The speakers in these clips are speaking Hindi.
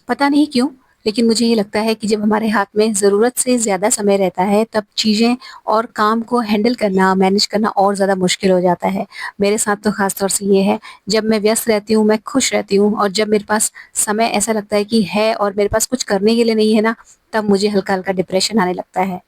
पता नहीं क्यों, लेकिन मुझे ये लगता है कि जब हमारे हाथ में ज़रूरत से ज़्यादा समय रहता है, तब चीज़ें और काम को हैंडल करना, मैनेज करना और ज़्यादा मुश्किल हो जाता है। मेरे साथ तो ख़ास तौर से ये है, जब मैं व्यस्त रहती हूँ, मैं खुश रहती हूँ और जब मेरे पास समय ऐसा लगता है कि है और मेरे पास कुछ करने के लिए नहीं है ना, तब मुझे हल्का-हल्का डिप्रेशन आने लगता है।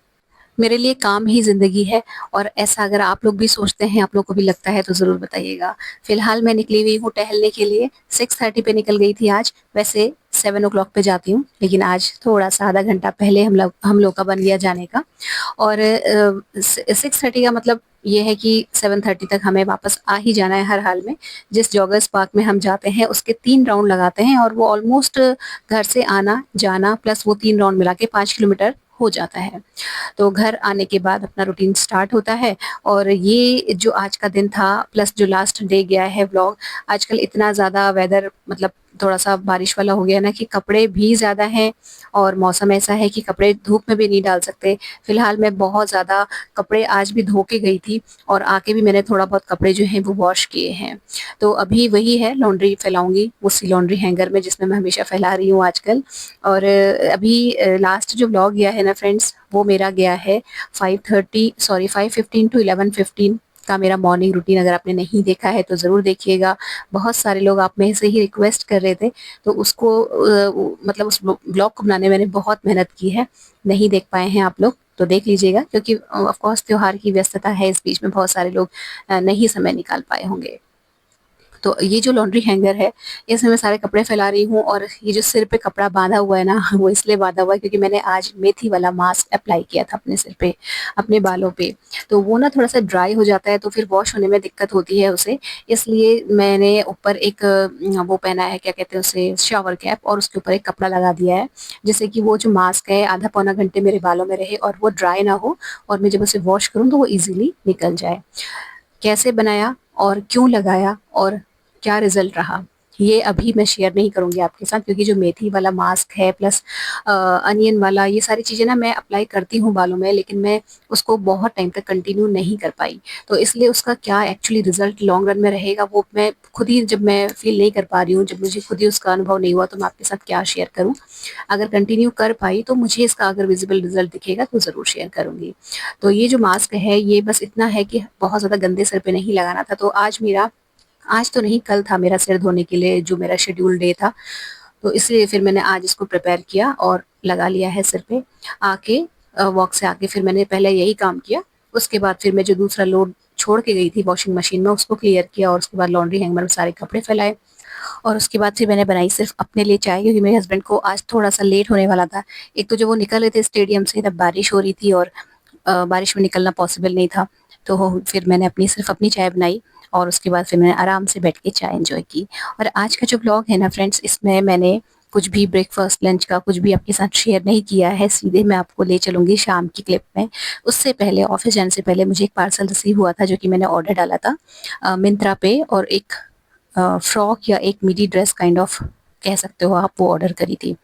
मेरे लिए काम ही ज़िंदगी है और ऐसा अगर आप लोग भी सोचते हैं, आप लोग को भी लगता है तो ज़रूर बताइएगा। फ़िलहाल मैं निकली हुई हूँ टहलने के लिए, 6:30 पे निकल गई थी आज, वैसे 7 ओ क्लॉक पे जाती हूँ, लेकिन आज थोड़ा-सा आधा घंटा पहले हम लोग का बन गया जाने का और 6:30 का मतलब ये है कि 7:30 तक हमें वापस आ ही जाना है हर हाल में। जिस जॉगर्स पार्क में हम जाते हैं, उसके 3 राउंड लगाते हैं और वो ऑलमोस्ट घर से आना-जाना प्लस वो 3 राउंड मिला के 5 किलोमीटर हो जाता है। तो घर आने के बाद अपना रूटीन स्टार्ट होता है और ये जो आज का दिन था प्लस जो लास्ट डे गया है व्लॉग, आजकल इतना ज़्यादा वेदर मतलब थोड़ा-सा बारिश वाला हो गया ना कि कपड़े भी ज़्यादा हैं और मौसम ऐसा है कि कपड़े धूप में भी नहीं डाल सकते। फिलहाल मैं बहुत ज़्यादा कपड़े आज भी धो के गई थी और आके भी मैंने थोड़ा बहुत कपड़े जो हैं वो वॉश किए हैं। तो अभी वही है लॉन्ड्री फैलाऊँगी उसी लॉन्ड्री हैंगर में जिसमें मैं हमेशा फैला रही हूँ आजकल और अभी लास्ट जो व्लॉग गया है ना फ्रेंड्स, वो मेरा गया है 5:15 टू 11:15 का मेरा मॉर्निंग रूटीन अगर आपने नहीं देखा है तो ज़रूर देखिएगा। बहुत सारे लोग आप में से ही रिक्वेस्ट कर रहे थे, तो उसको मतलब उस व्लॉग को बनाने में मैंने बहुत मेहनत की है। नहीं देख पाए हैं आप लोग, तो देख लीजिएगा क्योंकि ऑफ कोर्स त्योहार की व्यस्तता है इस बीच में बहुत सारे लोग नहीं समय निकाल पाए होंगे। तो ये जो लॉन्ड्री हैंगर है, इसमें मैं सारे कपड़े फैला रही हूँ और ये जो सिर पे कपड़ा बाँधा हुआ है ना, वो इसलिए बाँधा हुआ है क्योंकि मैंने आज मेथी वाला मास्क अप्लाई किया था अपने सिर पे, अपने बालों पे। तो वो ना थोड़ा-सा ड्राई हो जाता है तो फिर वॉश होने में दिक्कत होती है उसे, इसलिए मैंने ऊपर एक वो पहना है, क्या कहते हैं उसे, शावर कैप और उसके ऊपर एक कपड़ा लगा दिया है, जिससे कि वो जो मास्क है आधा पौना घंटे मेरे बालों में रहे और वो ड्राई ना हो और मैं जब उसे वॉश करूँ तो वो ईज़िली निकल जाए। कैसे बनाया और क्यों लगाया और क्या रिज़ल्ट रहा, ये अभी मैं शेयर नहीं करूँगी आपके साथ क्योंकि जो मेथी वाला मास्क है प्लस अनियन वाला ये सारी चीज़ें ना मैं अप्लाई करती हूँ बालों में लेकिन मैं उसको बहुत टाइम तक कंटिन्यू नहीं कर पाई। तो इसलिए उसका क्या एक्चुअली रिज़ल्ट लॉन्ग रन में रहेगा वो मैं खुद ही जब मैं फ़ील नहीं कर पा रही हूँ, जब मुझे खुद ही उसका अनुभव नहीं हुआ तो मैं आपके साथ क्या शेयर करूँ। अगर कंटिन्यू कर पाई तो मुझे इसका अगर विज़िबल रिज़ल्ट दिखेगा तो ज़रूर शेयर करूँगी। तो ये जो मास्क है ये बस इतना है कि बहुत ज़्यादा गंदे सिर पे नहीं लगाना था, तो आज तो नहीं कल था मेरा सिर धोने के लिए जो मेरा शेड्यूल डे था, तो इसलिए फिर मैंने आज इसको प्रिपेयर किया और लगा लिया है सिर पे। आके वॉक से आके फिर मैंने पहले यही काम किया, उसके बाद फिर मैं जो दूसरा लोड छोड़ के गई थी वॉशिंग मशीन में उसको क्लियर किया और उसके बाद लॉन्ड्री हैंगर में सारे कपड़े फैलाए और उसके बाद फिर मैंने बनाई सिर्फ़ अपने लिए चाय क्योंकि मेरे हस्बैंड को आज थोड़ा-सा लेट होने वाला था। एक तो जब वो निकल रहे थे स्टेडियम से तब बारिश हो रही थी और बारिश में निकलना पॉसिबल नहीं था। तो फिर मैंने सिर्फ़ अपनी चाय बनाई और उसके बाद फिर मैंने आराम से बैठ के चाय एन्जॉय की। और आज का जो व्लॉग है ना फ्रेंड्स इसमें मैंने कुछ भी ब्रेकफ़ास्ट, लंच का कुछ भी आपके साथ शेयर नहीं किया है, सीधे मैं आपको ले चलूँगी शाम की क्लिप में। उससे पहले ऑफ़िस जाने से पहले मुझे एक पार्सल रिसीव हुआ था जो कि मैंने ऑर्डर डाला था मिंत्रा पे और एक फ्रॉक या एक मिडी ड्रेस काइंड ऑफ कह सकते हो आप वो ऑर्डर करी थी।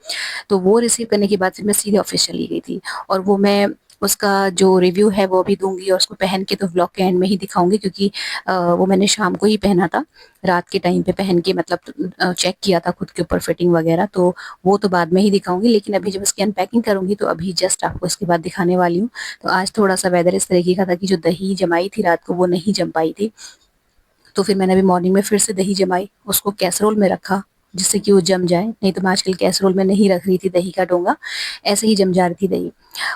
तो वो रिसीव करने के बाद फिर मैं सीधे ऑफ़िस चली गई थी और वो मैं उसका जो रिव्यू है वो भी दूँगी और उसको पहन के तो व्लॉग के एंड में ही दिखाऊँगी क्योंकि वो मैंने शाम को ही पहना था। रात के टाइम पे पहन के मतलब चेक किया था खुद के ऊपर फिटिंग वग़ैरह तो वो तो बाद में ही दिखाऊँगी लेकिन अभी जब उसकी अनपैकिंग करूँगी तो अभी जस्ट आपको इसके बाद दिखाने वाली हूँ। तो आज थोड़ा-सा वेदर इस तरीके का था कि जो दही जमाई थी रात को वो नहीं जम पाई थी। तो फिर मैंने अभी मॉर्निंग में फिर से दही जमाई, उसको कैसरोल में रखा, जिससे कि वो जम जाए, नहीं तो मैं आजकल कैसरोल में नहीं रख रही थी दही का डोंगा, ऐसे ही जम जा रही थी दही।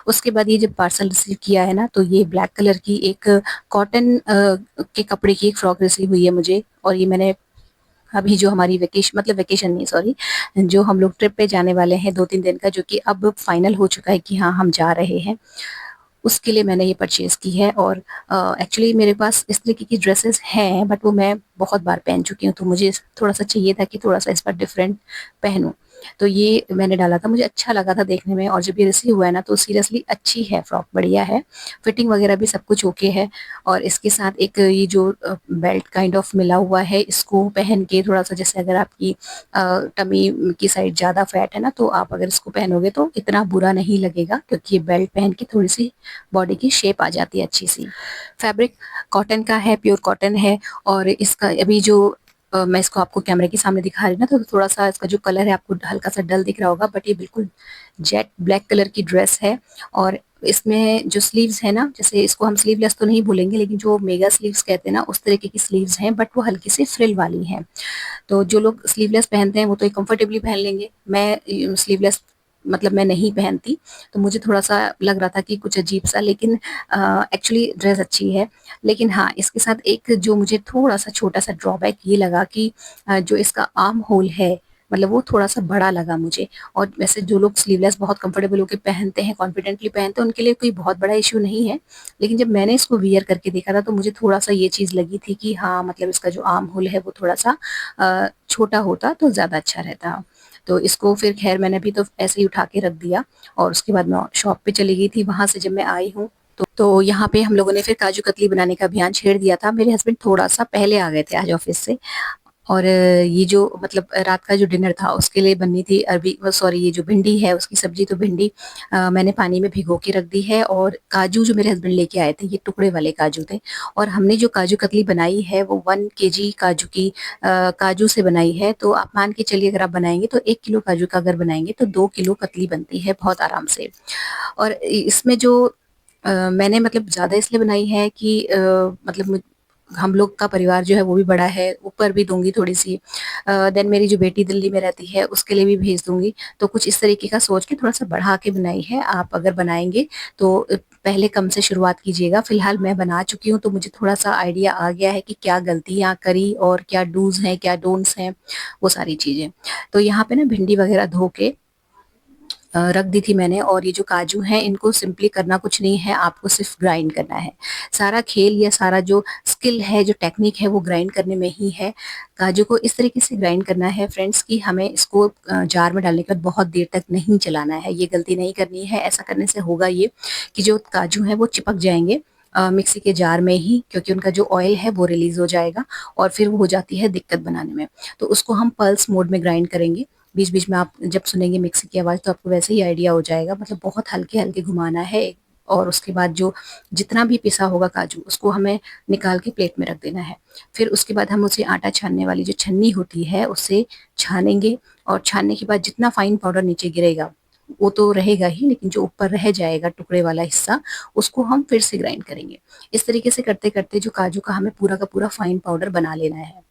उसके बाद ये जब पार्सल रिसीव किया है ना, तो ये ब्लैक कलर की एक कॉटन के कपड़े की एक फ्रॉक रिसीव हुई है मुझे और ये मैंने अभी जो हमारी वेकेशन नहीं सॉरी, जो हम लोग ट्रिप पे जाने वाले हैं 2-3 दिन का, जो कि अब फाइनल हो चुका है कि हाँ, हम जा रहे हैं। उसके लिए मैंने ये परचेज़ की है और एक्चुअली मेरे पास इस तरीके की ड्रेसेस हैं बट वो मैं बहुत बार पहन चुकी हूँ, तो मुझे थोड़ा-सा चाहिए था कि थोड़ा-सा इस बार डिफरेंट पहनूँ। तो ये मैंने डाला था, मुझे अच्छा लगा था देखने में और जब ये रिसीव हुआ है ना तो सीरियसली अच्छी है फ्रॉक, बढ़िया है। फिटिंग वगैरह भी सब कुछ ओके है और इसके साथ एक ये जो बेल्ट काइंड ऑफ मिला हुआ है, इसको पहन के थोड़ा-सा जैसे अगर आपकी टमी की साइड ज़्यादा फैट है ना, तो आप अगर इसको पहनोगे तो इतना बुरा नहीं लगेगा क्योंकि ये बेल्ट पहन के थोड़ी-सी बॉडी की शेप आ जाती है अच्छी सी। फैब्रिक कॉटन का है, प्योर कॉटन है और इसका अभी जो मैं इसको आपको कैमरे के सामने दिखा रही हूँ ना, तो थोड़ा सा इसका जो कलर है आपको हल्का सा डल दिख रहा होगा, बट ये बिल्कुल जेट ब्लैक कलर की ड्रेस है। और इसमें जो स्लीव्स है ना, जैसे इसको हम स्लीवलेस तो नहीं बोलेंगे, लेकिन जो मेगा स्लीव्स कहते हैं ना, उस तरीके की स्लीव्स हैं, बट वो हल्की सी फ्रिल वाली हैं। तो जो लोग स्लीवलेस पहनते हैं वो तो कंफर्टेबली पहन लेंगे। मैं स्लीवलेस मतलब मैं नहीं पहनती, तो मुझे थोड़ा सा लग रहा था कि कुछ अजीब सा, लेकिन एक्चुअली ड्रेस अच्छी है। लेकिन हाँ, इसके साथ एक जो मुझे थोड़ा सा छोटा सा ड्रॉबैक ये लगा कि जो इसका आर्म होल है, मतलब वो थोड़ा सा बड़ा लगा मुझे। और वैसे जो लोग स्लीवलेस बहुत कंफर्टेबल होकर पहनते हैं, कॉन्फिडेंटली पहनते हैं, उनके लिए कोई बहुत बड़ा इश्यू नहीं है। लेकिन जब मैंने इसको वियर करके देखा था, तो मुझे थोड़ा सा ये चीज़ लगी थी कि हाँ, मतलब इसका जो आर्म होल है वो थोड़ा सा छोटा होता तो ज़्यादा अच्छा रहता। तो इसको फिर खैर मैंने भी तो ऐसे ही उठा के रख दिया, और उसके बाद मैं शॉप पे चली गई थी। वहां से जब मैं आई हूँ, तो यहाँ पे हम लोगों ने फिर काजू कतली बनाने का अभियान छेड़ दिया था। मेरे हस्बैंड थोड़ा सा पहले आ गए थे आज ऑफिस से। और ये जो मतलब रात का जो डिनर था उसके लिए बननी थी अरबी, सॉरी, ये जो भिंडी है उसकी सब्जी। तो भिंडी मैंने पानी में भिगो के रख दी है। और काजू जो मेरे हस्बैंड लेके आए थे, ये टुकड़े वाले काजू थे। और हमने जो काजू कतली बनाई है वो 1 kg काजू की काजू से बनाई है। तो आप मान के चलिए, अगर आप बनाएंगे तो 1 किलो काजू का अगर बनाएंगे तो 2 किलो कतली बनती है बहुत आराम से। और इसमें जो मैंने मतलब ज़्यादा इसलिए बनाई है कि मतलब हम लोग का परिवार जो है वो भी बड़ा है, ऊपर भी दूंगी थोड़ी सी। देन मेरी जो बेटी दिल्ली में रहती है उसके लिए भी भेज दूंगी। तो कुछ इस तरीके का सोच के थोड़ा सा बढ़ा के बनाई है। आप अगर बनाएंगे तो पहले कम से शुरुआत कीजिएगा। फिलहाल मैं बना चुकी हूँ, तो मुझे थोड़ा सा आइडिया आ गया है कि क्या गलतियाँ करी और क्या डूज हैं क्या डोंट्स हैं, वो सारी चीजें। तो यहाँ पे ना भिंडी वगैरह धो के रख दी थी मैंने। और ये जो काजू हैं इनको सिंपली करना कुछ नहीं है, आपको सिर्फ ग्राइंड करना है। सारा खेल या सारा जो स्किल है, जो टेक्निक है, वो ग्राइंड करने में ही है। काजू को इस तरीके से ग्राइंड करना है फ्रेंड्स कि हमें इसको जार में डालने के बाद बहुत देर तक नहीं चलाना है। ये गलती नहीं करनी है। ऐसा करने से होगा ये कि जो काजू है वो चिपक जाएंगे मिक्सी के जार में ही, क्योंकि उनका जो ऑयल है वो रिलीज हो जाएगा, और फिर वो हो जाती है दिक्कत बनाने में। तो उसको हम पल्स मोड में ग्राइंड करेंगे। बीच बीच में आप जब सुनेंगे मिक्सी की आवाज़ तो आपको वैसे ही आइडिया हो जाएगा। मतलब बहुत हल्के हल्के घुमाना है। और उसके बाद जो जितना भी पिसा होगा काजू उसको हमें निकाल के प्लेट में रख देना है। फिर उसके बाद हम उसे आटा छानने वाली जो छन्नी होती है उससे छानेंगे। और छानने के बाद जितना फाइन पाउडर नीचे गिरेगा वो तो रहेगा ही, लेकिन जो ऊपर रह जाएगा टुकड़े वाला हिस्सा, उसको हम फिर से ग्राइंड करेंगे। इस तरीके से करते करते जो काजू का हमें पूरा का पूरा फाइन पाउडर बना लेना है।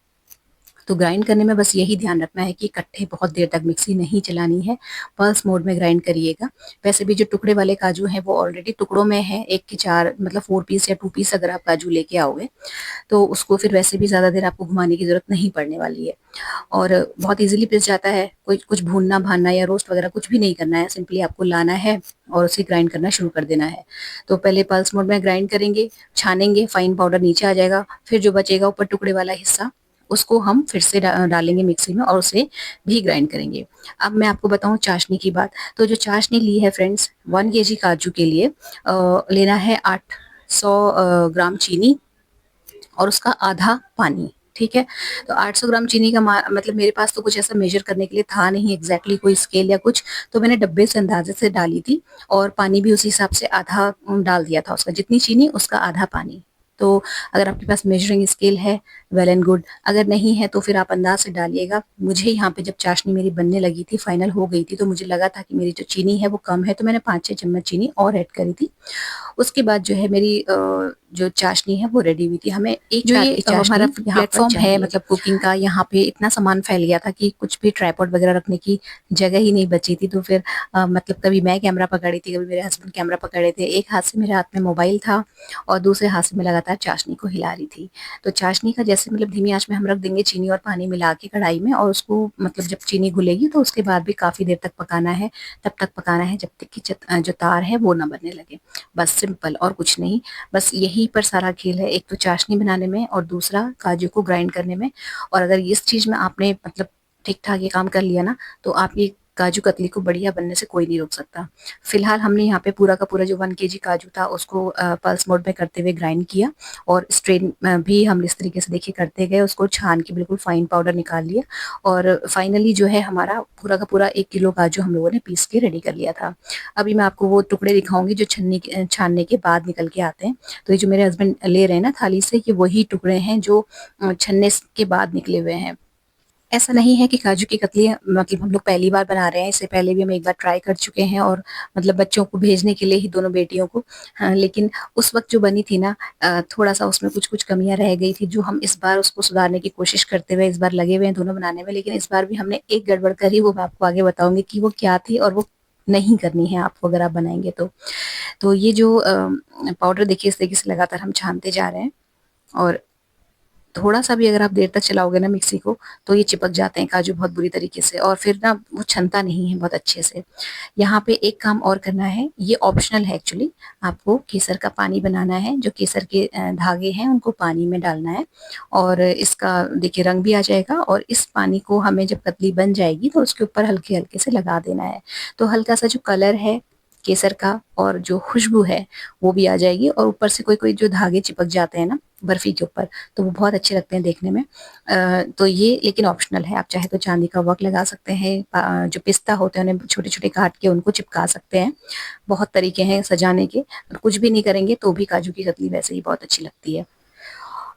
तो ग्राइंड करने में बस यही ध्यान रखना है कि इकट्ठे बहुत देर तक मिक्सी नहीं चलानी है, पल्स मोड में ग्राइंड करिएगा। वैसे भी जो टुकड़े वाले काजू हैं वो ऑलरेडी टुकड़ों में है, 1 के 4 मतलब 4 पीस या 2 पीस अगर आप काजू लेके आओगे तो उसको फिर वैसे भी ज़्यादा देर आपको घुमाने की ज़रूरत नहीं पड़ने वाली है। और बहुत इजीली पिस जाता है। कोई कुछ भूनना भानना या रोस्ट वगैरह कुछ भी नहीं करना है, सिंपली आपको लाना है और उसे ग्राइंड करना शुरू कर देना है। तो पहले पल्स मोड में ग्राइंड करेंगे, छानेंगे, फाइन पाउडर नीचे आ जाएगा। फिर जो बचेगा ऊपर टुकड़े वाला हिस्सा, उसको हम फिर से डालेंगे मिक्सी में और उसे भी ग्राइंड करेंगे। अब मैं आपको बताऊं चाशनी की बात। तो जो चाशनी ली है फ्रेंड्स, 1 kg काजू के लिए लेना है 800 ग्राम चीनी और उसका आधा पानी। ठीक है। तो 800 ग्राम चीनी का मतलब मेरे पास तो कुछ ऐसा मेजर करने के लिए था नहीं एग्जैक्टली कोई स्केल या कुछ, तो मैंने डब्बे से अंदाजे से डाली थी। और पानी भी उसी हिसाब से आधा डाल दिया था, उसका जितनी चीनी उसका आधा पानी। तो अगर आपके पास मेजरिंग स्केल है, वेल एंड गुड। अगर नहीं है तो फिर आप अंदाज से डालिएगा। मुझे यहाँ पे जब चाशनी मेरी बनने लगी थी, फाइनल हो गई थी, तो मुझे लगा था कि मेरी जो चीनी है वो कम है, तो मैंने 5-6 चम्मच चीनी और ऐड करी थी। उसके बाद जो है मेरी जो चाशनी है वो रेडी हुई थी। हमें एक जो ये हमारा प्लेटफॉर्म है मतलब कुकिंग का, यहाँ पे इतना सामान फैल गया था कि कुछ भी ट्राइपॉड वगैरह रखने की जगह ही नहीं बची थी। तो फिर मतलब कभी मैं कैमरा पकड़ी थी, कभी मेरे हस्बैंड कैमरा पकड़े थे। एक हाथ से मेरे हाथ में मोबाइल था और दूसरे हाथ से मैं लगातार चाशनी को हिला रही थी। तो चाशनी का जैसे मतलब धीमी आंच में हम रख देंगे चीनी और पानी मिला के कढ़ाई में, और उसको मतलब जब चीनी घुलेगी तो उसके बाद भी काफी देर तक पकाना है। तब तक पकाना है जब तक कि जो तार है वो ना बनने लगे। बस सिंपल, और कुछ नहीं। बस यही पर सारा खेल है, एक तो चाशनी बनाने में और दूसरा काजू को ग्राइंड करने में। और अगर इस चीज में आपने मतलब ठीक ठाक ये काम कर लिया ना, तो आप ये काजू कतली को बढ़िया बनने से कोई नहीं रोक सकता। फिलहाल हमने यहाँ पे पूरा का पूरा जो 1 केजी काजू था उसको पल्स मोड में करते हुए ग्राइंड किया, और स्ट्रेन भी हम इस तरीके से देखिए करते गए, उसको छान के बिल्कुल फाइन पाउडर निकाल लिया। और फाइनली जो है हमारा पूरा का पूरा 1 किलो काजू हम लोगों ने पीस के रेडी कर लिया था। अभी मैं आपको वो टुकड़े दिखाऊंगी जो छानने के बाद निकल के आते हैं। तो ये जो मेरे हस्बैंड ले रहे हैं ना थाली से, ये वही टुकड़े हैं जो छन्ने के बाद निकले हुए हैं। ऐसा नहीं है कि काजू की कतली मतलब हम लोग पहली बार बना रहे हैं, इससे पहले भी हम एक बार ट्राई कर चुके हैं, और मतलब बच्चों को भेजने के लिए ही, दोनों बेटियों को। हाँ, लेकिन उस वक्त जो बनी थी ना, थोड़ा-सा उसमें कुछ-कुछ कमियाँ रह गई थी, जो हम इस बार उसको सुधारने की कोशिश करते हुए इस बार लगे हुए हैं दोनों बनाने में। लेकिन इस बार भी हमने एक गड़बड़ करी, वो मैं आपको आगे बताऊँगी कि वो क्या थी, और वो नहीं करनी है आपको अगर आप बनाएँगे तो। तो ये जो पाउडर देखिए इस तरीके से लगातार हम छानते जा रहे हैं, और थोड़ा-सा भी अगर आप देर तक चलाओगे ना मिक्सी को, तो ये चिपक जाते हैं काजू बहुत बुरी तरीके से, और फिर ना वो छनता नहीं है बहुत अच्छे से। यहाँ पे एक काम और करना है, ये ऑप्शनल है एक्चुअली। आपको केसर का पानी बनाना है, जो केसर के धागे हैं उनको पानी में डालना है, और इसका देखिए रंग भी आ जाएगा, और इस पानी को हमें जब कतली बन जाएगी तो उसके ऊपर हल्के-हल्के से लगा देना है। तो हल्का-सा जो कलर है केसर का और जो खुशबू है वो भी आ जाएगी, और ऊपर से कोई-कोई जो धागे चिपक जाते हैं ना बर्फी के ऊपर, तो वो बहुत अच्छे लगते हैं देखने में। तो ये लेकिन ऑप्शनल है, आप चाहे तो चांदी का वर्क लगा सकते हैं, जो पिस्ता होते हैं उन्हें छोटे-छोटे काट के उनको चिपका सकते हैं। बहुत तरीके हैं सजाने के, और कुछ भी नहीं करेंगे तो भी काजू की कतली वैसे ही बहुत अच्छी लगती है।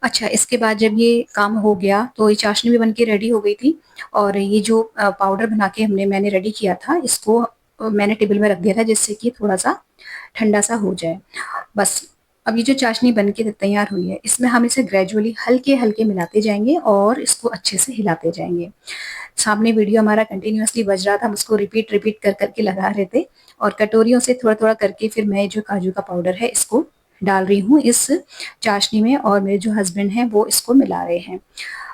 अच्छा, इसके बाद जब ये काम हो गया तो ये चाशनी भी बन के रेडी हो गई थी, और ये जो पाउडर बना के मैंने रेडी किया था, इसको मैंने टेबल में रख दिया था जिससे कि थोड़ा-सा ठंडा-सा हो जाए। बस, अब ये जो चाशनी बन के तैयार हुई है, इसमें हम इसे ग्रेजुअली हल्के-हल्के मिलाते जाएँगे और इसको अच्छे से हिलाते जाएँगे। सामने वीडियो हमारा कंटिन्यूअसली बज रहा था, हम उसको रिपीट-रिपीट कर के लगा रहे थे, और कटोरियों से थोड़ा-थोड़ा करके फिर मैं जो काजू का पाउडर है इसको डाल रही हूँ इस चाशनी में, और मेरे जो हस्बैंड हैं वो इसको मिला रहे हैं।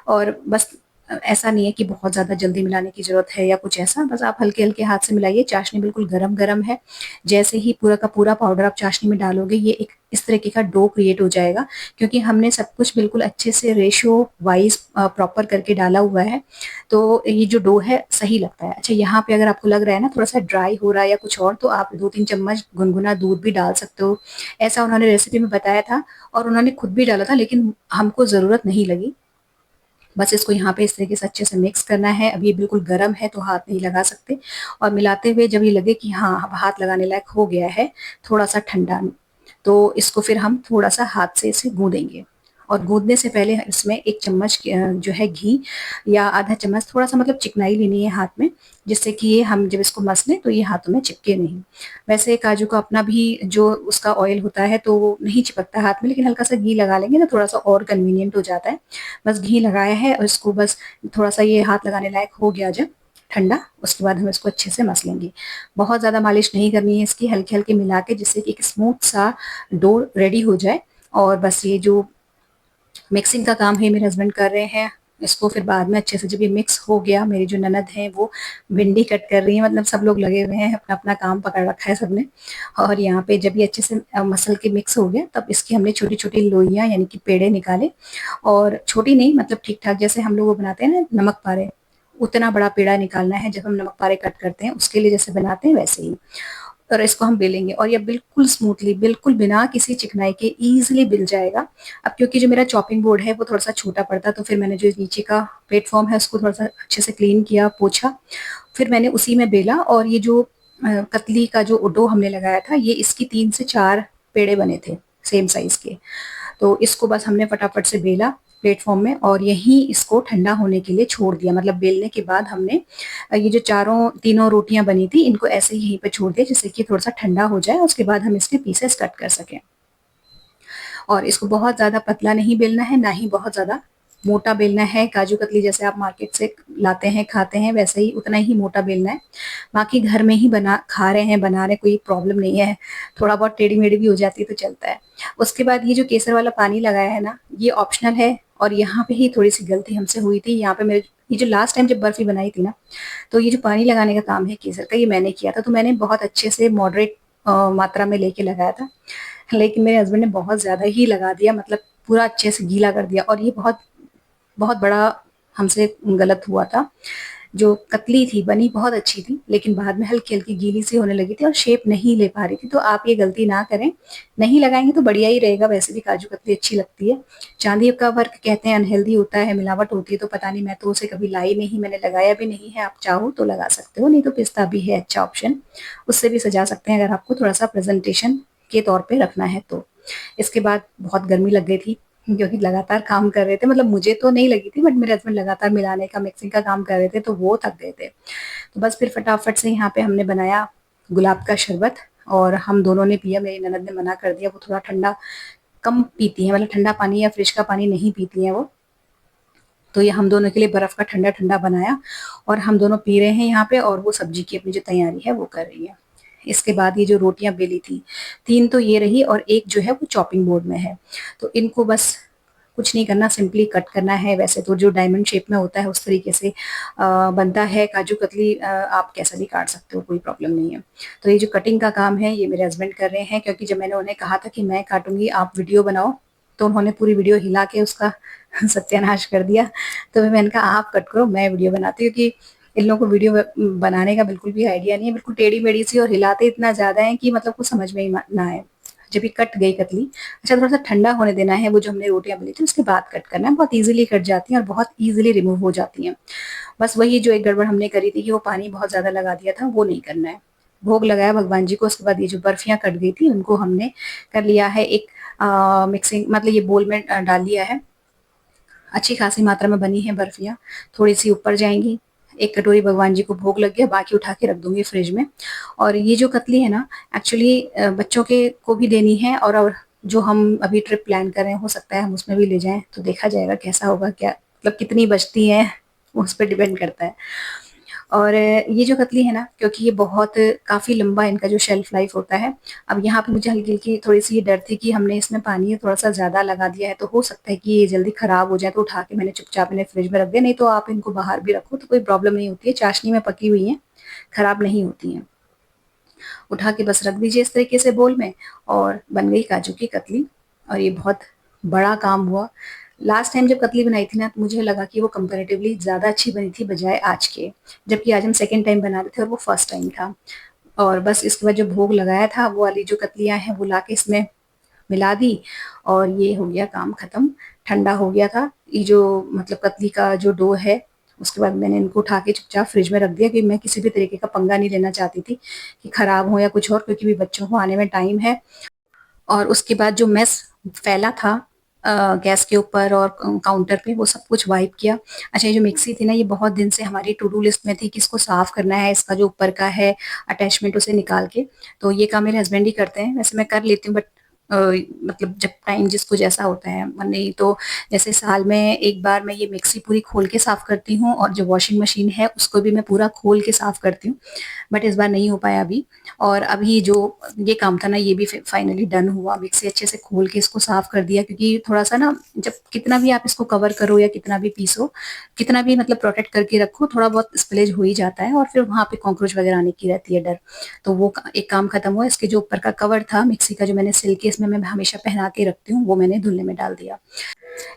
और बस ऐसा नहीं है कि बहुत ज़्यादा जल्दी मिलाने की ज़रूरत है या कुछ ऐसा, बस आप हल्के-हल्के हाथ से मिलाइए, चाशनी बिल्कुल गरम-गरम है। जैसे ही पूरा का पूरा पाउडर आप चाशनी में डालोगे, ये एक इस तरीके का डो क्रिएट हो जाएगा, क्योंकि हमने सब कुछ बिल्कुल अच्छे से रेशियो वाइज़ प्रॉपर करके डाला हुआ है, तो ये जो डो है सही लगता है। अच्छा, यहाँ पे अगर आपको लग रहा है ना थोड़ा-सा ड्राई हो रहा है या कुछ और, तो आप 2-3 चम्मच गुनगुना दूध भी डाल सकते हो। ऐसा उन्होंने रेसिपी में बताया था, और उन्होंने खुद भी डाला था, लेकिन हमको ज़रूरत नहीं लगी। बस इसको यहाँ पे इस तरीके से अच्छे से मिक्स करना है। अब ये बिल्कुल गरम है तो हाथ नहीं लगा सकते, और मिलाते हुए जब ये लगे कि हाँ, अब हाथ लगाने लायक हो गया है, थोड़ा-सा ठंडा, तो इसको फिर हम थोड़ा-सा हाथ से इसे गूँदेंगे, और गूँदने से पहले इसमें 1 चम्मच जो है घी या आधा चम्मच, थोड़ा-सा मतलब चिकनाई लेनी है हाथ में, जिससे कि ये हम जब इसको मसलें तो ये हाथों में चिपके नहीं। वैसे काजू का अपना भी जो उसका ऑयल होता है तो वो नहीं चिपकता हाथ में, लेकिन हल्का-सा घी लगा लेंगे ना थोड़ा-सा और कन्वीनिएंट हो जाता है। बस घी लगाया है, और इसको बस थोड़ा-सा ये हाथ लगाने लायक हो गया जब ठंडा, उसके बाद हम इसको अच्छे से मस लेंगे। बहुत ज़्यादा मालिश नहीं करनी है इसकी, हल्के-हल्के मिला के, जिससे कि एक स्मूथ सा डो रेडी हो जाए। और बस ये जो मिक्सिंग का काम है मेरे हस्बैंड कर रहे हैं, इसको फिर बाद में अच्छे से जब ये मिक्स हो गया, मेरी जो ननद है वो भिंडी कट कर रही है, मतलब सब लोग लगे हुए हैं, अपना-अपना काम पकड़ रखा है सबने। और यहाँ पे जब ये अच्छे से मसल के मिक्स हो गया, तब इसकी हमने छोटी-छोटी लोइयाँ यानी कि पेड़े निकाले, और छोटी नहीं, मतलब ठीक-ठाक जैसे हम लोग वो बनाते हैं ना नमक पारे, उतना बड़ा पेड़ा निकालना है जब हम नमक पारे कट करते हैं, उसके लिए जैसे बनाते हैं वैसे ही। और इसको हम बेलेंगे, और ये बिल्कुल स्मूथली, बिल्कुल बिना किसी चिकनाई के ईज़िली बिल जाएगा। अब क्योंकि जो मेरा चॉपिंग बोर्ड है वो थोड़ा-सा छोटा पड़ता है, तो फिर मैंने जो नीचे का प्लेटफ़ॉर्म है उसको थोड़ा-सा अच्छे से क्लीन किया, पोंछा, फिर मैंने उसी में बेला, और ये जो कतली का जो डो हमने लगाया था, ये इसकी 3 से 4 पेड़े बने थे, सेम साइज़ के। तो इसको बस हमने फटाफट से बेला प्लेटफ़ॉर्म में, और यहीं इसको ठंडा होने के लिए छोड़ दिया। मतलब बेलने के बाद हमने ये जो तीनों रोटियाँ बनी थी, इनको ऐसे ही यहीं पे छोड़ दिया, जिससे कि थोड़ा-सा ठंडा हो जाए, उसके बाद हम इसके पीसेस कट कर सकें। और इसको बहुत ज़्यादा पतला नहीं बेलना है, ना ही बहुत ज़्यादा मोटा बेलना है। काजू कतली जैसे आप मार्केट से लाते हैं, खाते हैं, वैसे ही उतना ही मोटा बेलना है। बाकी घर में ही बना खा रहे हैं, बना रहे हैं, कोई प्रॉब्लम नहीं है। थोड़ा बहुत टेढ़ी-मेढ़ी भी हो जाती है तो चलता है। उसके बाद ये जो केसर वाला पानी लगाया है ना, ये ऑप्शनल है, और यहाँ पे ही थोड़ी-सी गलती हमसे हुई थी। यहाँ पे मेरे ये जो लास्ट टाइम जब बर्फी बनाई थी ना, तो ये जो पानी लगाने का काम है केसर का, ये मैंने किया था। तो मैंने बहुत अच्छे से मॉडरेट मात्रा में लेके लगाया था। लेकिन मेरे हस्बैंड ने बहुत ज़्यादा ही लगा दिया, मतलब पूरा अच्छे से गीला कर दिया, और ये बहुत बहुत बड़ा हमसे गलत हुआ था। जो कतली थी बनी बहुत अच्छी थी, लेकिन बाद में हल्की हल्की गीली सी होने लगी थी और शेप नहीं ले पा रही थी। तो आप ये गलती ना करें, नहीं लगाएंगे तो बढ़िया ही रहेगा। वैसे भी काजू कतली अच्छी लगती है। चांदी का वर्क कहते हैं अनहेल्दी होता है, मिलावट होती है, तो पता नहीं, मैं तो उसे कभी लाई नहीं, मैंने लगाया भी नहीं है। आप चाहो तो लगा सकते हो, नहीं तो पिस्ता भी है अच्छा ऑप्शन, उससे भी सजा सकते हैं अगर आपको थोड़ा सा प्रेजेंटेशन के तौर पे रखना है तो। इसके बाद बहुत गर्मी लग गई थी, क्योंकि लगातार काम कर रहे थे, मतलब मुझे तो नहीं लगी थी, बट मेरे हस्बैंड लगातार मिलाने का मिक्सिंग का काम कर रहे थे, तो वो थक गए थे। तो बस फिर फटाफट से यहाँ पे हमने बनाया गुलाब का शरबत, और हम दोनों ने पिया। मेरी ननद ने मना कर दिया, वो थोड़ा ठंडा कम पीती है, मतलब ठंडा पानी या फ्रिज का पानी नहीं पीती है वो। तो ये हम दोनों के लिए बर्फ का ठंडा ठंडा बनाया, और हम दोनों पी रहे हैं यहाँ पे, और वो सब्जी की अपनी जो तैयारी है वो कर रही है। इसके बाद ये जो रोटियां बेली थी, तीन तो ये रही और एक जो है वो चॉपिंग बोर्ड में है। तो इनको बस कुछ नहीं करना, सिंपली कट करना है। वैसे तो जो डायमंड शेप में होता है उस तरीके से बनता है काजू कतली, आप कैसा भी काट सकते हो, कोई प्रॉब्लम नहीं है। तो ये जो कटिंग का काम है ये मेरे हस्बैंड कर रहे हैं, क्योंकि जब मैंने उन्हें कहा था कि मैं काटूंगी आप वीडियो बनाओ, तो उन्होंने पूरी वीडियो हिला के उसका सत्यानाश कर दिया। तो मैंने कहा आप कट करो, मैं वीडियो बनाती हूँ, क्योंकि इन लोगों को वीडियो बनाने का बिल्कुल भी आइडिया नहीं है, बिल्कुल टेढ़ी मेढ़ी सी, और हिलाते इतना ज्यादा है कि मतलब कुछ समझ में ही ना आए। जब ये कट गई कतली, अच्छा थोड़ा सा ठंडा होने देना है, वो जो हमने रोटियां बेली थी उसके बाद कट करना है, बहुत इजीली कट जाती हैं और बहुत इजीली रिमूव हो जाती हैं। बस वही जो एक गड़बड़ हमने करी थी कि वो पानी बहुत ज्यादा लगा दिया था, वो नहीं करना है। भोग लगाया भगवान जी को, उसके बाद ये जो बर्फियां कट गई थी उनको हमने कर लिया है एक मिक्सिंग, मतलब ये बोल में डाल लिया है। अच्छी खासी मात्रा में बनी है बर्फियां, थोड़ी सी ऊपर जाएंगी। एक कटोरी भगवान जी को भोग लग गया, बाकी उठा के रख दूंगी फ्रिज में। और ये जो कतली है ना, एक्चुअली बच्चों के को भी देनी है, और जो हम अभी ट्रिप प्लान कर रहे हैं हो सकता है हम उसमें भी ले जाएं, तो देखा जाएगा कैसा होगा, क्या मतलब कितनी बचती है उस पर डिपेंड करता है। और ये जो कतली है ना, क्योंकि ये बहुत काफी लंबा इनका जो शेल्फ लाइफ होता है। अब यहाँ पे मुझे हल्की हल्की थोड़ी सी ये डर थी कि हमने इसमें पानी थोड़ा सा ज्यादा लगा दिया है, तो हो सकता है कि ये जल्दी खराब हो जाए, तो उठा के मैंने चुपचाप मैंने फ्रिज में रख दिया। नहीं तो आप इनको बाहर भी रखो तो कोई प्रॉब्लम नहीं होती है, चाशनी में पकी हुई है, खराब नहीं होती है। उठा के बस रख दीजिए इस तरीके से बोल में, और बन गई काजू की कतली। और ये बहुत बड़ा काम हुआ। लास्ट टाइम जब कतली बनाई थी ना, तो मुझे लगा कि वो कंपैरेटिवली ज्यादा अच्छी बनी थी बजाय आज के, जबकि आज हम सेकेंड टाइम बना रहे थे और वो फर्स्ट टाइम था। और बस इसके बाद जो भोग लगाया था वो वाली जो कतलियां हैं वो लाके इसमें मिला दी, और ये हो गया काम खत्म। ठंडा हो गया था ये जो, मतलब कतली का जो डो है। उसके बाद मैंने इनको उठा के चुपचाप फ्रिज में रख दिया, कि मैं किसी भी तरीके का पंगा नहीं लेना चाहती थी कि खराब हो या कुछ और, क्योंकि भी बच्चों को आने में टाइम है। और उसके बाद जो मेस फैला था गैस के ऊपर और काउंटर पे, वो सब कुछ वाइप किया। अच्छा ये जो मिक्सी थी ना, ये बहुत दिन से हमारी टू डू लिस्ट में थी कि इसको साफ करना है, इसका जो ऊपर का है अटैचमेंट उसे निकाल के। तो ये काम मेरे हस्बैंड ही करते हैं, वैसे मैं कर लेती हूँ, बट मतलब जब टाइम जिसको जैसा होता है, नहीं तो जैसे साल में एक बार मैं ये मिक्सी पूरी खोल के साफ करती हूँ, और जो वॉशिंग मशीन है उसको भी मैं पूरा खोल के साफ करती हूँ। बट इस बार नहीं हो पाया अभी। और अभी जो ये काम था ना, ये भी फाइनली डन हुआ, मिक्सी अच्छे से खोल के इसको साफ कर दिया, क्योंकि थोड़ा सा ना, जब कितना भी आप इसको कवर करो या कितना भी पीसो, कितना भी मतलब प्रोटेक्ट करके रखो, थोड़ा बहुत स्पिलेज हो ही जाता है, और फिर वहां पे कॉकरोच वगैरह आने की रहती है डर। तो वो एक काम खत्म हुआ। इसके जो ऊपर का कवर था मिक्सी का, जो मैंने सिल के इसमें मैं हमेशा पहना के रखती हूँ, वो मैंने धुलने में डाल दिया।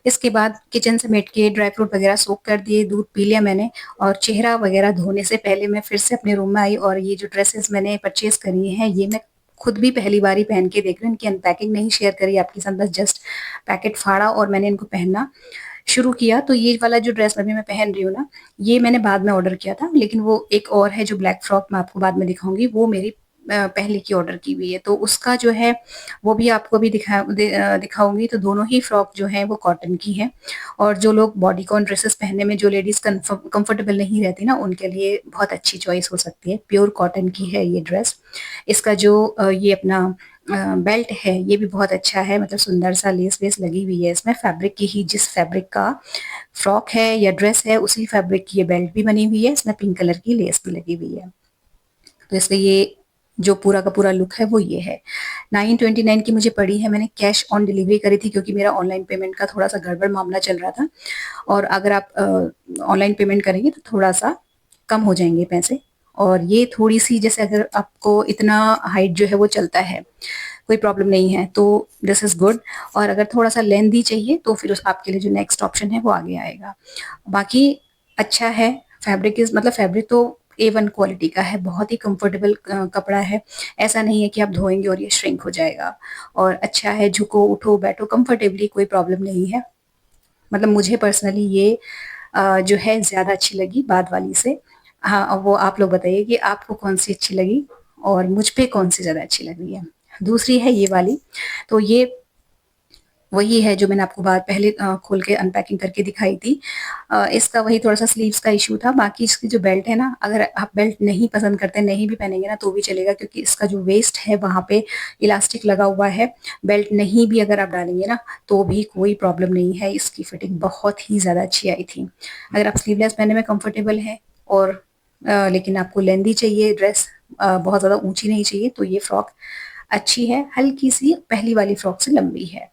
इसके बाद किचन समेट के ड्राई फ्रूट वगैरह सोक कर दिए, दूध पी लिया मैंने। और चेहरा वगैरह धोने से पहले मैं फिर से अपने रूम में आई, और ये जो ड्रेसेस मैंने परचेज करी हैं ये मैं खुद भी पहली बार ही पहन के देख रही हूँ। इनकी अनपैकिंग नहीं शेयर करी आपके साथ, बस जस्ट पैकेट फाड़ा और मैंने इनको पहनना शुरू किया। तो ये वाला जो ड्रेस अभी मैं पहन रही हूँ ना, ये मैंने बाद में ऑर्डर किया था, लेकिन वो एक और है जो ब्लैक फ्रॉक, मैं आपको बाद में दिखाऊंगी, वो मेरी पहले की ऑर्डर की हुई है। तो उसका जो है वो भी आपको भी दिखाऊंगी। तो दोनों ही फ्रॉक जो है वो कॉटन की है। और जो लोग बॉडीकॉन ड्रेसेस पहनने में, जो लेडीज कंफर्टेबल नहीं रहती ना, उनके लिए बहुत अच्छी चॉइस हो सकती है। प्योर कॉटन की है ये ड्रेस। इसका जो ये अपना बेल्ट है ये भी बहुत अच्छा है, मतलब सुंदर सा लेस वेस लगी हुई है इसमें, फैब्रिक की ही, जिस फैब्रिक का फ्रॉक है या ड्रेस है उसी फैब्रिक की ये बेल्ट भी बनी हुई है, इसमें पिंक कलर की लेस भी लगी हुई है। तो इसका ये जो पूरा का पूरा लुक है वो ये है। 929 की मुझे पड़ी है, मैंने कैश ऑन डिलीवरी करी थी, क्योंकि मेरा ऑनलाइन पेमेंट का थोड़ा सा गड़बड़ मामला चल रहा था। और अगर आप ऑनलाइन पेमेंट करेंगे तो थोड़ा सा कम हो जाएंगे पैसे। और ये थोड़ी सी, जैसे अगर आपको इतना हाइट जो है वो चलता है, कोई प्रॉब्लम नहीं है, तो दिस इज गुड। और अगर थोड़ा सा लेंथी चाहिए तो फिर उस आपके लिए जो नेक्स्ट ऑप्शन है वो आगे आएगा। बाकी अच्छा है, फैब्रिक इज़ मतलब फैब्रिक तो A1 क्वालिटी का है, बहुत ही कंफर्टेबल कपड़ा है। ऐसा नहीं है कि आप धोएँगे और ये श्रिंक हो जाएगा, और अच्छा है, झुको, उठो, बैठो कंफर्टेबली, कोई प्रॉब्लम नहीं है। मतलब मुझे पर्सनली ये जो है ज़्यादा अच्छी लगी बाद वाली से। हाँ, अब वो आप लोग बताइए कि आपको कौन-सी अच्छी लगी और मुझ पे कौन-सी ज़्यादा अच्छी लग रही है। दूसरी है ये वाली, तो ये वही है जो मैंने आपको बात पहले खोल के अनपैकिंग करके दिखाई थी। इसका वही थोड़ा-सा स्लीव्स का इश्यू था, बाकी इसकी जो बेल्ट है ना, अगर आप बेल्ट नहीं पसंद करते, नहीं भी पहनेंगे ना तो भी चलेगा, क्योंकि इसका जो वेस्ट है वहाँ पे इलास्टिक लगा हुआ है। बेल्ट नहीं भी अगर आप डालेंगे ना तो भी कोई प्रॉब्लम नहीं है, इसकी फिटिंग बहुत ही ज़्यादा अच्छी आई थी। अगर आप स्लीवलेस पहनने में कंफर्टेबल हैं और लेकिन आपको लेंदी चाहिए ड्रेस, बहुत ज़्यादा ऊँची नहीं चाहिए, तो ये फ्रॉक अच्छी है, हल्की-सी पहली वाली फ्रॉक से लंबी है।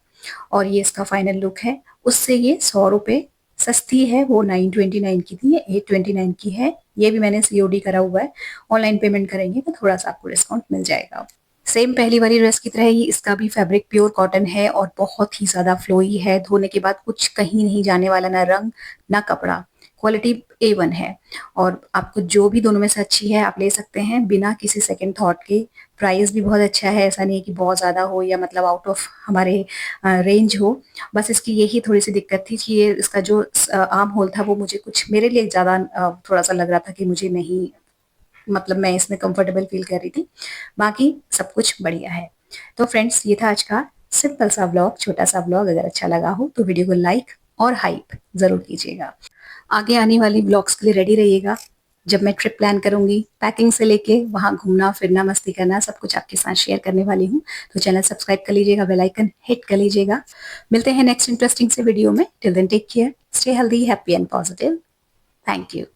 और ये इसका फाइनल लुक है। उससे ये 100 रुपए सस्ती है, वो 929 की थी, ये 829 की है। ये भी मैंने सीओडी करा हुआ है। ऑनलाइन पेमेंट करेंगे तो थोड़ा-सा आपको डिस्काउंट मिल जाएगा। सेम पहली वाली ड्रेस की तरह ही इसका भी फैब्रिक प्योर कॉटन है और बहुत ही ज़्यादा फ्लोई है। धोने के बाद कुछ कहीं नहीं जाने वाला, ना रंग, ना कपड़ा। क्वालिटी A1 है और आपको जो भी दोनों में से अच्छी है आप ले सकते हैं बिना किसी सेकंड थॉट के। प्राइस भी बहुत अच्छा है, ऐसा नहीं है कि बहुत ज़्यादा हो या मतलब आउट ऑफ हमारे रेंज हो। बस इसकी यही थोड़ी-सी दिक्कत थी कि ये इसका जो आर्म होल था वो मुझे कुछ मेरे लिए ज़्यादा थोड़ा-सा लग रहा था कि मुझे नहीं, मतलब मैं इसमें कंफर्टेबल फ़ील कर रही थी। बाकी सब कुछ बढ़िया है। तो फ्रेंड्स, ये था आज का सिंपल सा व्लॉग, छोटा-सा व्लॉग। अगर अच्छा लगा हो तो वीडियो को लाइक और हाइप ज़रूर कीजिएगा। आगे आने वाली व्लॉग्स के लिए रेडी रहिएगा। जब मैं ट्रिप प्लान करूँगी, पैकिंग से लेके वहाँ घूमना-फिरना, मस्ती करना, सब कुछ आपके साथ शेयर करने वाली हूँ। तो चैनल सब्सक्राइब कर लीजिएगा, बेल आइकन हिट कर लीजिएगा। मिलते हैं नेक्स्ट इंटरेस्टिंग से वीडियो में। Till then take care, stay healthy, happy and positive. Thank you.